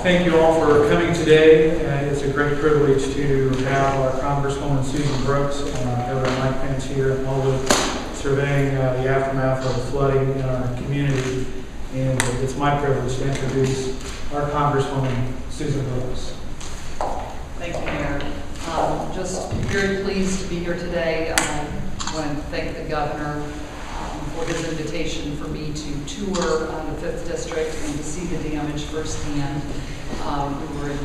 Thank you all for coming today. It's a great privilege to have our Congresswoman Susan Brooks and Governor Mike Pence here in Elwood surveying the aftermath of the flooding in our community. And it's my privilege to introduce our Congresswoman Susan Brooks. Thank you, Mayor. Just very pleased to be here today. I want to thank the Governor for his invitation for me to tour the 5th District and to see the damage firsthand. We were in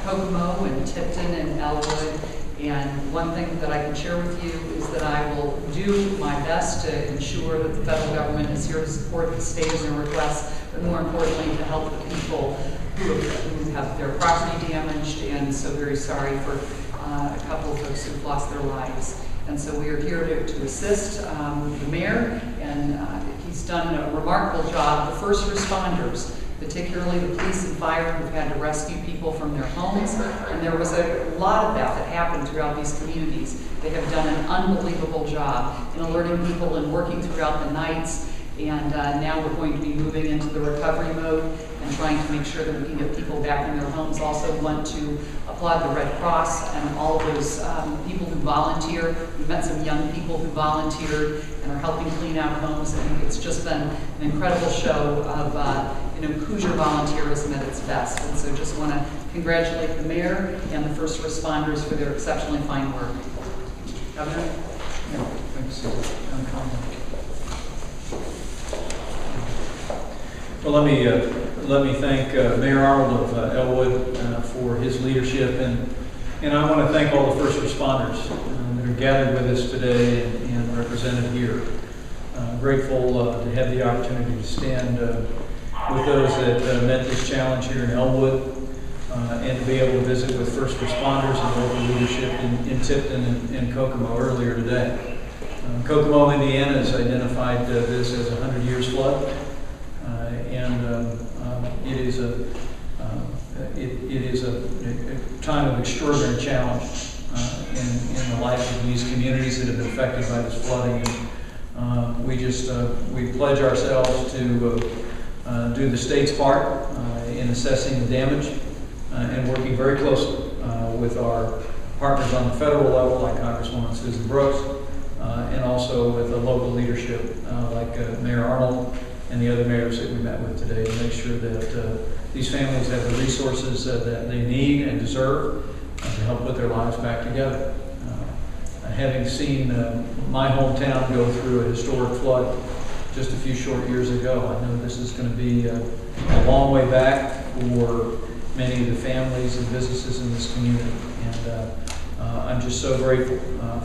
Kokomo and Tipton and Elwood, and one thing that I can share with you is that I will do my best to ensure that the federal government is here to support the state in their requests, but more importantly to help the people who have their property damaged, and so very sorry for a couple of folks who've lost their lives. And so we are here to assist the mayor, and he's done a remarkable job. The first responders, particularly the police and fire, who've had to rescue people from their homes, and there was a lot of that happened throughout these communities. They have done an unbelievable job in alerting people and working throughout the nights, and now we're going to be moving into the recovery mode and trying to make sure that we can get people back in their homes. Also want to applaud the Red Cross and all of those people who volunteer. We've met some young people who volunteered and are helping clean out homes, and it's just been an incredible show of Hoosier volunteerism at its best. And so just want to congratulate the mayor and the first responders for their exceptionally fine work. Governor? Yeah, thanks. Well, let me thank Mayor Arnold of Elwood for his leadership, and I want to thank all the first responders that are gathered with us today and represented here. Grateful to have the opportunity to stand with those that met this challenge here in Elwood, and to be able to visit with first responders and local leadership in Tipton and Kokomo earlier today. Kokomo, Indiana has identified this as a 100 years flood. It is a time of extraordinary challenge in the life of these communities that have been affected by this flooding. And we pledge ourselves to do the state's part in assessing the damage and working very closely with our partners on the federal level, like Congresswoman Susan Brooks, and also with the local leadership like Mayor Arnold and the other mayors that we met with today, to make sure that these families have the resources that they need and deserve to help put their lives back together. Having seen my hometown go through a historic flood just a few short years ago, I know this is going to be a long way back for many of the families and businesses in this community. And I'm just so grateful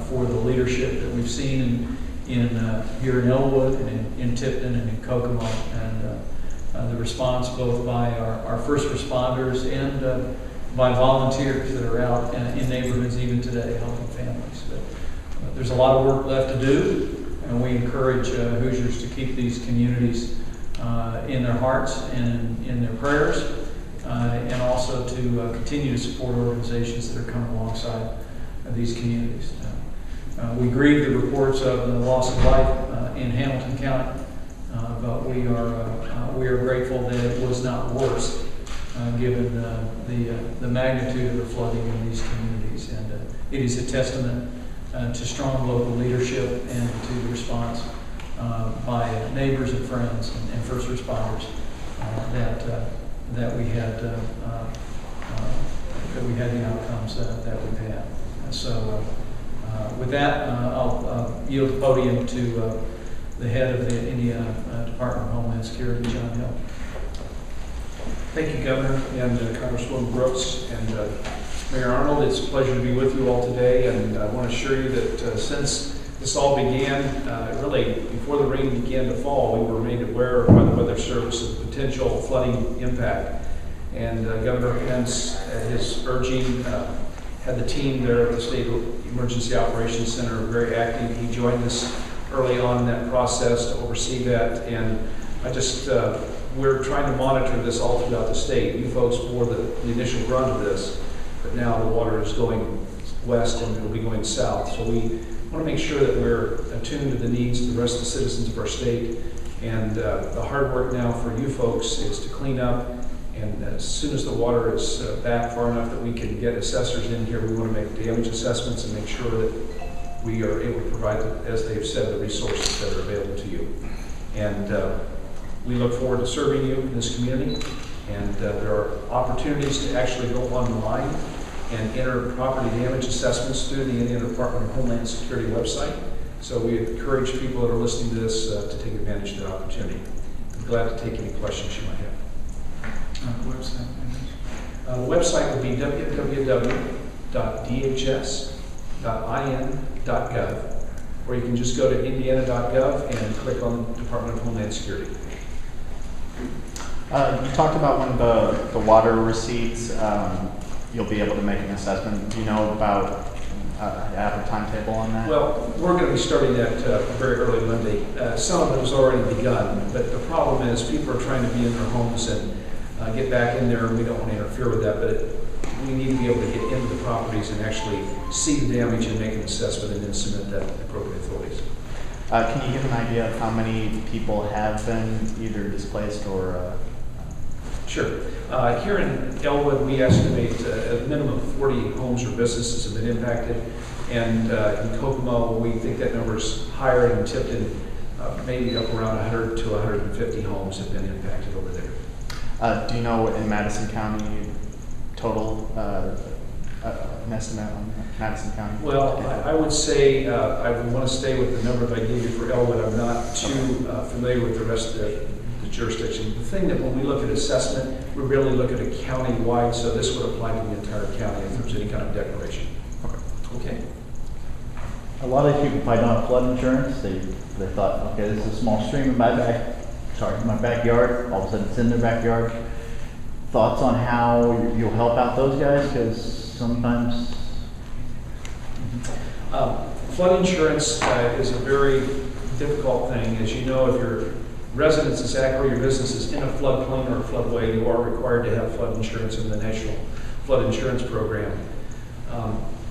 for the leadership that we've seen here in Elwood and in Tipton and in Kokomo, and the response both by our first responders and by volunteers that are out in neighborhoods even today helping families. But there's a lot of work left to do, and we encourage Hoosiers to keep these communities in their hearts and in their prayers, and also to continue to support organizations that are coming alongside these communities. We grieve the reports of the loss of life in Hamilton County, but we are grateful that it was not worse, given the magnitude of the flooding in these communities. And it is a testament to strong local leadership and to the response by neighbors and friends and first responders that we had the outcomes that we've had. So. With that, I'll yield the podium to the head of the Indiana Department of Homeland Security, John Hill. Thank you, Governor, and Congresswoman Brooks, and Mayor Arnold. It's a pleasure to be with you all today, and I want to assure you that since this all began, really before the rain began to fall, we were made aware by the Weather Service of the potential flooding impact. And Governor Pence, at his urging, had the team there at the State Emergency Operations Center very active. He joined us early on in that process to oversee that, and we're trying to monitor this all throughout the state. You folks bore the initial brunt of this, but now the water is going west and it'll be going south. So we want to make sure that we're attuned to the needs of the rest of the citizens of our state. And the hard work now for you folks is to clean up And as soon as the water is back far enough that we can get assessors in here, we want to make damage assessments and make sure that we are able to provide, as they've said, the resources that are available to you. And we look forward to serving you in this community. And there are opportunities to actually go online and enter property damage assessments through the Indiana Department of Homeland Security website. So we encourage people that are listening to this to take advantage of that opportunity. I'm glad to take any questions you might have. Website. The website would be www.dhs.in.gov, or you can just go to indiana.gov and click on Department of Homeland Security. You talked about when the water recedes, you'll be able to make an assessment. Do you know about have a timetable on that? Well, we're going to be starting that very early Monday. Some of it has already begun, but the problem is people are trying to be in their homes and get back in there, and we don't want to interfere with that, but we need to be able to get into the properties and actually see the damage and make an assessment and then submit that to the appropriate authorities. Can you give an idea of how many people have been either displaced or? Sure. Here in Elwood, we estimate a minimum of 40 homes or businesses have been impacted, and in Kokomo, we think that number is higher, and Tipton, maybe up around 100 to 150 homes have been impacted over there. Do you know in Madison County total an estimate on Madison County? Well, I would say I would want to stay with the number that I gave you for Elwood. I'm not too familiar with the rest of the jurisdiction. The thing that when we look at assessment, we really look at a county-wide, so this would apply to the entire county if there's any kind of declaration. Okay. A lot of people probably don't have flood insurance. They thought, okay, this is a small stream in my backyard. All of a sudden it's in their backyard. Thoughts on how you'll help out those guys? Because sometimes... Flood insurance is a very difficult thing. As you know, if your residence is or your business is in a floodplain or a floodway, you are required to have flood insurance in the National Flood Insurance Program.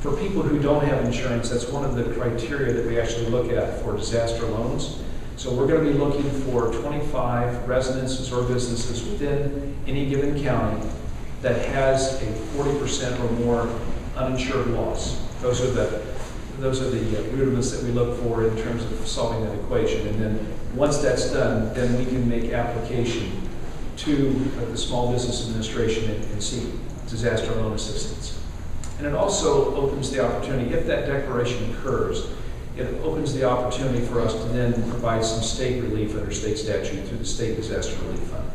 For people who don't have insurance, that's one of the criteria that we actually look at for disaster loans. So we're going to be looking for 25 residences or businesses within any given county that has a 40% or more uninsured loss. Those are the rudiments that we look for in terms of solving that equation. And then once that's done, then we can make application to the Small Business Administration and seek disaster loan assistance. And it also opens the opportunity, if that declaration occurs, it opens the opportunity for us to then provide some state relief under state statute through the State Disaster Relief Fund.